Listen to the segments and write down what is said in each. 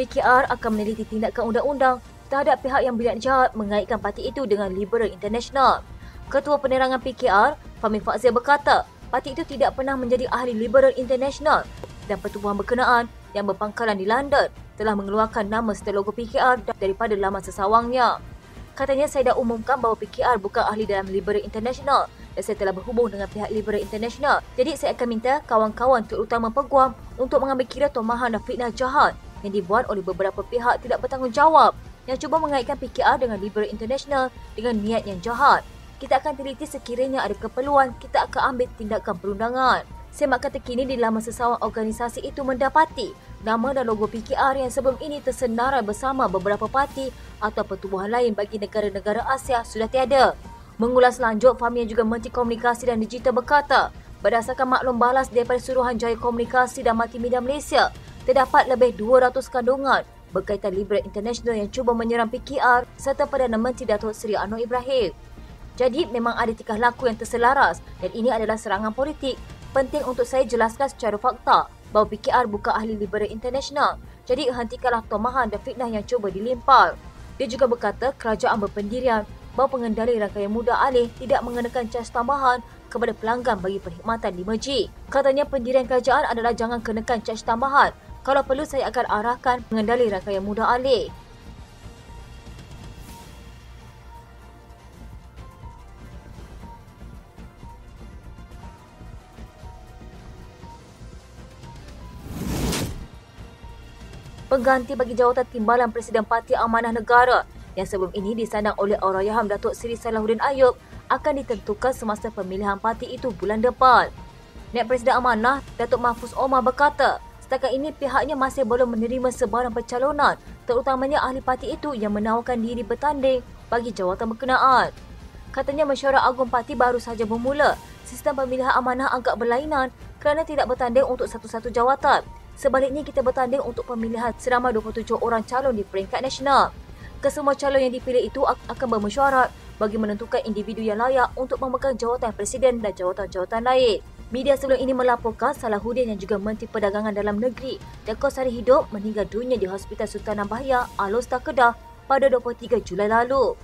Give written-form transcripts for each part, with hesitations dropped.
PKR akan meneliti tindakan undang-undang terhadap pihak yang berniat jahat mengaitkan parti itu dengan Liberal International. Ketua Penerangan PKR, Fahmi Fadzil berkata, parti itu tidak pernah menjadi ahli Liberal International dan pertubuhan berkenaan yang berpangkalan di London telah mengeluarkan nama serta logo PKR daripada laman sesawangnya. Katanya, saya dah umumkan bahawa PKR bukan ahli dalam Liberal International dan saya telah berhubung dengan pihak Liberal International. Jadi saya akan minta kawan-kawan terutama peguam untuk mengambil kira tomahan dan fitnah jahat yang dibuat oleh beberapa pihak tidak bertanggungjawab yang cuba mengaitkan PKR dengan Liberal International dengan niat yang jahat. Kita akan teliti sekiranya ada keperluan, kita akan ambil tindakan perundangan. Semak kata kini di laman sesawang organisasi itu mendapati nama dan logo PKR yang sebelum ini tersenarai bersama beberapa parti atau pertubuhan lain bagi negara-negara Asia sudah tiada. Mengulas lanjut, Fahmi yang juga Menteri Komunikasi dan Digital berkata, berdasarkan maklum balas daripada Suruhanjaya Komunikasi dan Multimedia Malaysia, terdapat lebih 200 kandungan berkaitan Liberal International yang cuba menyerang PKR serta Perdana Menteri Datuk Seri Anwar Ibrahim. Jadi memang ada tingkah laku yang terselaras dan ini adalah serangan politik. Penting untuk saya jelaskan secara fakta bahawa PKR bukan ahli Liberal International. Jadi hentikanlah tomahan dan fitnah yang cuba dilimpal. Dia juga berkata kerajaan berpendirian bahawa pengendali rangkaian muda alih tidak mengenakan cas tambahan kepada pelanggan bagi perkhidmatan 5G. Katanya pendirian kerajaan adalah jangan kenakan cas tambahan. Kalau perlu saya akan arahkan pengendali rangkaian muda alih. Pengganti bagi jawatan Timbalan Presiden Parti Amanah Negara yang sebelum ini disandang oleh Allahyarham Datuk Seri Salahuddin Ayub akan ditentukan semasa pemilihan parti itu bulan depan. Naib Presiden Amanah, Datuk Mahfuz Omar berkata, setakat ini pihaknya masih belum menerima sebarang pencalonan, terutamanya ahli parti itu yang menawarkan diri bertanding bagi jawatan berkenaan. Katanya mesyuarat agung parti baru sahaja bermula. Sistem pemilihan amanah agak berlainan kerana tidak bertanding untuk satu-satu jawatan. Sebaliknya kita bertanding untuk pemilihan seramai 27 orang calon di peringkat nasional. Kesemua calon yang dipilih itu akan bermesyuarat bagi menentukan individu yang layak untuk memegang jawatan presiden dan jawatan-jawatan lain. Media sebelum ini melaporkan Salahuddin yang juga Menteri Perdagangan Dalam Negeri dan Kos Sari Hidup meninggal dunia di Hospital Sultan Nambahiyah, Alor-Star Kedah pada 23 Julai lalu.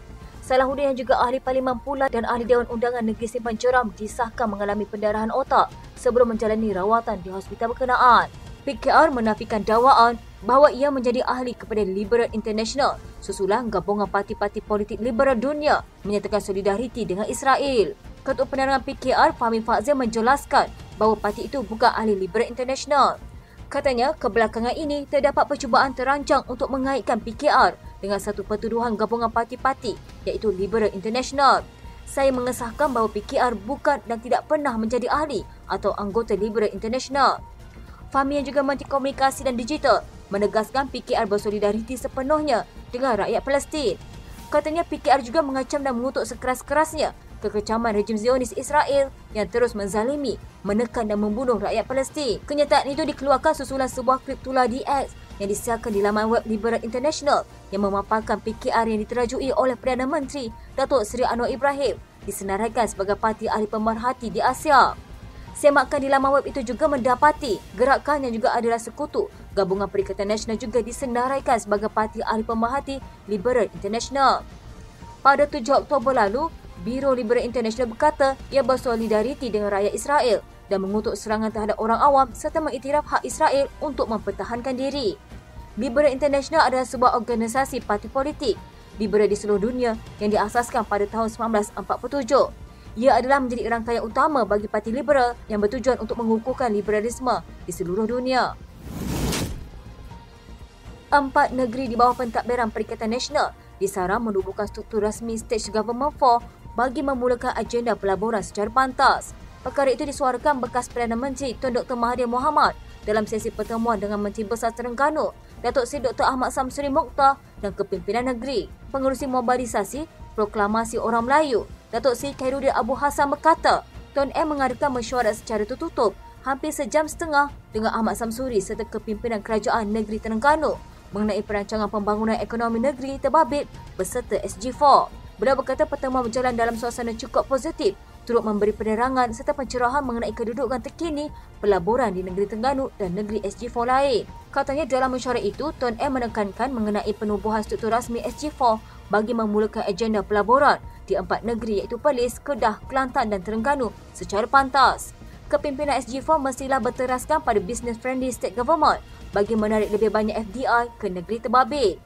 Salahuddin yang juga ahli Parlimen Pula dan ahli Dewan Undangan Negeri Simpang Jeram disahkan mengalami pendarahan otak sebelum menjalani rawatan di hospital berkenaan. PKR menafikan dakwaan bahawa ia menjadi ahli kepada Liberal International susulan gabungan parti-parti politik liberal dunia menyatakan solidariti dengan Israel. Ketua Penerangan PKR, Fahmi Fadzil menjelaskan bahawa parti itu bukan ahli Liberal International. Katanya, kebelakangan ini terdapat percubaan terancang untuk mengaitkan PKR dengan satu pertuduhan gabungan parti-parti iaitu Liberal International. Saya mengesahkan bahawa PKR bukan dan tidak pernah menjadi ahli atau anggota Liberal International. Fahmi yang juga Menteri Komunikasi dan Digital menegaskan PKR bersolidariti sepenuhnya dengan rakyat Palestin. Katanya PKR juga mengacam dan mengutuk sekeras-kerasnya kekecaman rejim Zionis Israel yang terus menzalimi, menekan dan membunuh rakyat Palestin. Kenyataan itu dikeluarkan susulan sebuah klip tular di X yang disiarkan di laman web Liberal International yang memaparkan PKR yang diterajui oleh Perdana Menteri Datuk Seri Anwar Ibrahim disenaraikan sebagai parti ahli pemerhati di Asia. Semakkan di laman web itu juga mendapati gerakan yang juga adalah sekutu Gabungan Perikatan Nasional juga disenaraikan sebagai parti ahli pemerhati Liberal International. Pada 7 Oktober lalu, Biro Liberal International berkata ia bersolidariti dengan rakyat Israel dan mengutuk serangan terhadap orang awam serta mengiktiraf hak Israel untuk mempertahankan diri. Liberal International adalah sebuah organisasi parti politik liberal di seluruh dunia yang diasaskan pada tahun 1947. Ia adalah menjadi rangkaian utama bagi parti liberal yang bertujuan untuk mengukuhkan liberalisme di seluruh dunia. 4 negeri di bawah pentadbiran Perikatan Nasional disarang menubuhkan struktur rasmi State Government 4 bagi memulakan agenda pelaburan secara pantas. Perkara itu disuarakan bekas Perdana Menteri Tun Dr. Mahathir Mohamad dalam sesi pertemuan dengan Menteri Besar Terengganu, Datuk Seri Dr. Ahmad Samsuri Mokhtar dan Kepimpinan Negeri. Pengerusi Mobilisasi Proklamasi Orang Melayu, Datuk Seri Khairuddin Abu Hassan berkata, Tun M mengadakan mesyuarat secara tertutup hampir sejam setengah dengan Ahmad Samsuri serta Kepimpinan Kerajaan Negeri Terengganu mengenai perancangan pembangunan ekonomi negeri terbabit beserta SG4. Beliau berkata pertemuan berjalan dalam suasana cukup positif turut memberi penerangan serta pencerahan mengenai kedudukan terkini pelaburan di negeri Terengganu dan negeri SG4 lain. Katanya dalam mesyuarat itu, Tun M menekankan mengenai penubuhan struktur rasmi SG4 bagi memulakan agenda pelaburan di 4 negeri iaitu Perlis, Kedah, Kelantan dan Terengganu secara pantas. Kepimpinan SG4 mestilah berteraskan pada business friendly state government bagi menarik lebih banyak FDI ke negeri terbabit.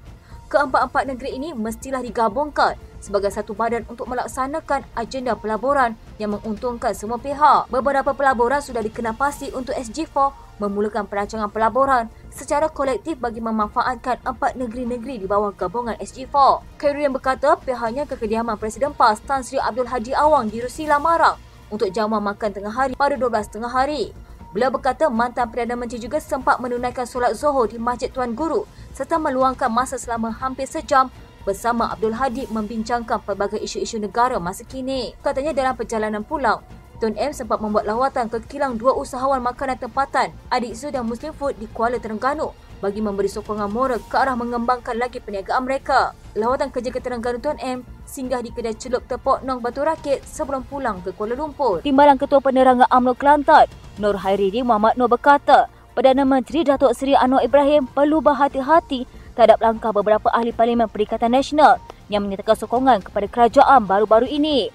Keempat-empat negeri ini mestilah digabungkan sebagai satu badan untuk melaksanakan agenda pelaburan yang menguntungkan semua pihak. Beberapa pelaburan sudah dikenapasi untuk SG4 memulakan perancangan pelaburan secara kolektif bagi memanfaatkan 4 negeri-negeri di bawah gabungan SG4. Khairudin berkata pihaknya ke kediaman Presiden PAS Tan Sri Abdul Hadi Awang di Rusila Marang untuk jamuan makan tengah hari pada 12.30 hari. Beliau berkata mantan Perdana Menteri juga sempat menunaikan solat Zuhur di Masjid Tuan Guru serta meluangkan masa selama hampir sejam bersama Abdul Hadi membincangkan pelbagai isu-isu negara masa kini. Katanya dalam perjalanan pulang, Tun M sempat membuat lawatan ke kilang 2 usahawan makanan tempatan Adik Zu dan Muslim Food di Kuala Terengganu bagi memberi sokongan moral ke arah mengembangkan lagi perniagaan mereka. Lawatan kerja ke Terengganu Tun M singgah di kedai celup Tepok Nong Batu Rakit sebelum pulang ke Kuala Lumpur. Timbalan Ketua Penerangan UMNO Kelantan, Nur Hairidi Muhammad Nur berkata, Perdana Menteri Datuk Seri Anwar Ibrahim perlu berhati-hati terhadap langkah beberapa ahli Parlimen Perikatan Nasional yang menyatakan sokongan kepada kerajaan baru-baru ini.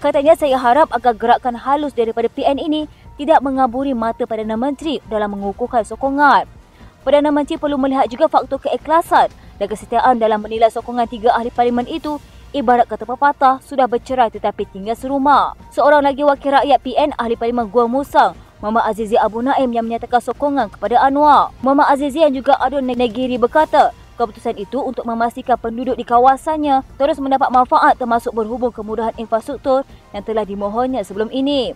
Katanya, saya harap agar gerakan halus daripada PN ini tidak mengaburi mata Perdana Menteri dalam mengukuhkan sokongan. Perdana Menteri perlu melihat juga faktor keikhlasan dan kesetiaan dalam menilai sokongan 3 ahli Parlimen itu. Ibarat kata pepatah, sudah bercerai tetapi tinggal serumah. Seorang lagi wakil rakyat PN ahli Parlimen Gua Musang, Muhammad Azizi Abu Naim yang menyatakan sokongan kepada Anwar. Muhammad Azizi yang juga Adun Negeri berkata, keputusan itu untuk memastikan penduduk di kawasannya terus mendapat manfaat termasuk berhubung kemudahan infrastruktur yang telah dimohonnya sebelum ini.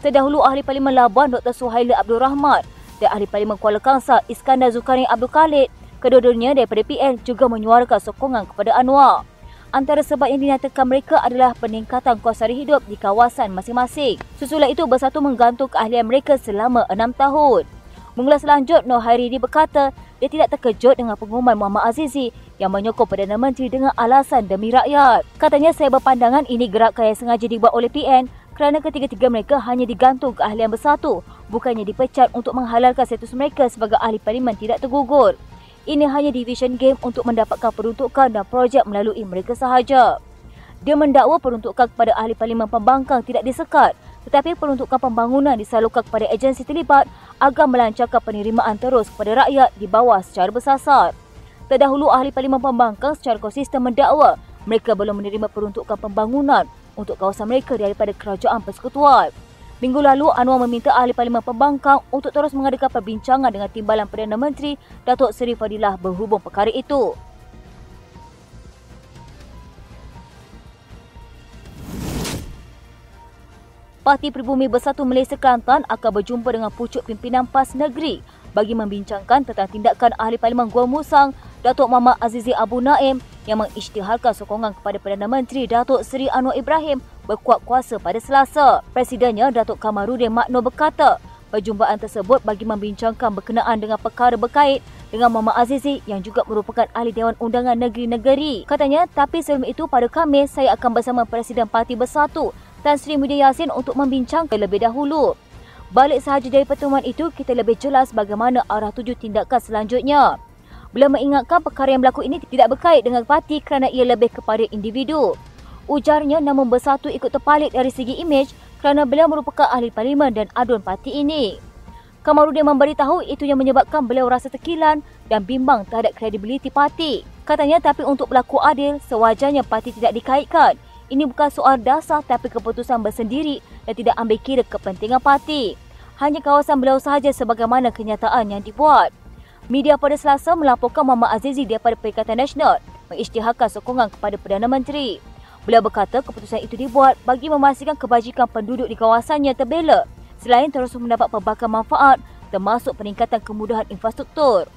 Terdahulu ahli Parlimen Labuan Dr. Suhaila Abdul Rahman dan ahli Parlimen Kuala Kangsar Iskandar Zulkarnain Abdul Khalid, kedua-duanya daripada PN juga menyuarakan sokongan kepada Anwar. Antara sebab yang dinyatakan mereka adalah peningkatan kos sara hidup di kawasan masing-masing. Susulan itu bersatu menggantung keahlian mereka selama 6 tahun. Mengulas lanjut, Nur Hairidi berkata dia tidak terkejut dengan pengumuman Muhammad Azizi yang menyokong Perdana Menteri dengan alasan demi rakyat. Katanya, saya berpandangan ini gerakan yang sengaja dibuat oleh PN kerana ketiga-tiga mereka hanya digantung keahlian bersatu, bukannya dipecat untuk menghalalkan status mereka sebagai ahli Parlimen tidak tergugur. Ini hanya division game untuk mendapatkan peruntukan dan projek melalui mereka sahaja. Dia mendakwa peruntukan kepada ahli Parlimen Pembangkang tidak disekat, tetapi peruntukan pembangunan disalurkan kepada agensi terlibat agar melancarkan penerimaan terus kepada rakyat di bawah secara bersasar. Terdahulu ahli Parlimen Pembangkang secara konsisten mendakwa mereka belum menerima peruntukan pembangunan untuk kawasan mereka daripada Kerajaan Persekutuan. Minggu lalu, Anwar meminta ahli Parlimen Pembangkang untuk terus mengadakan perbincangan dengan Timbalan Perdana Menteri Datuk Seri Fadilah berhubung perkara itu. Parti Pribumi Bersatu Malaysia Kelantan akan berjumpa dengan pucuk pimpinan PAS Negeri bagi membincangkan tentang tindakan ahli Parlimen Gua Musang Datuk Muhammad Azizi Abu Naim yang mengisytiharkan sokongan kepada Perdana Menteri Datuk Seri Anwar Ibrahim berkuat kuasa pada Selasa. Presidennya Datuk Kamarudin Makno berkata, perjumpaan tersebut bagi membincangkan berkenaan dengan perkara berkait dengan Muhammad Azizi yang juga merupakan ahli Dewan Undangan Negeri-Negeri. Katanya, tapi sebelum itu pada Khamis saya akan bersama Presiden Parti Bersatu Tan Sri Muhyiddin Yassin untuk membincangkan lebih dahulu. Balik sahaja dari pertemuan itu, kita lebih jelas bagaimana arah tuju tindakan selanjutnya. Beliau mengingatkan perkara yang berlaku ini tidak berkait dengan parti kerana ia lebih kepada individu. Ujarnya, namun Bersatu ikut terpalit dari segi imej kerana beliau merupakan ahli Parlimen dan adun parti ini. Kamarudin memberitahu itu yang menyebabkan beliau rasa terkilan dan bimbang terhadap kredibiliti parti. Katanya, tapi untuk berlaku adil, sewajarnya parti tidak dikaitkan. Ini bukan soal dasar tapi keputusan bersendiri dan tidak ambil kira kepentingan parti. Hanya kawasan beliau sahaja sebagaimana kenyataan yang dibuat. Media pada Selasa melaporkan Muhammad Azizi daripada Perikatan Nasional mengisytiharkan sokongan kepada Perdana Menteri. Beliau berkata keputusan itu dibuat bagi memastikan kebajikan penduduk di kawasannya terbela selain terus mendapat pelbagai manfaat termasuk peningkatan kemudahan infrastruktur.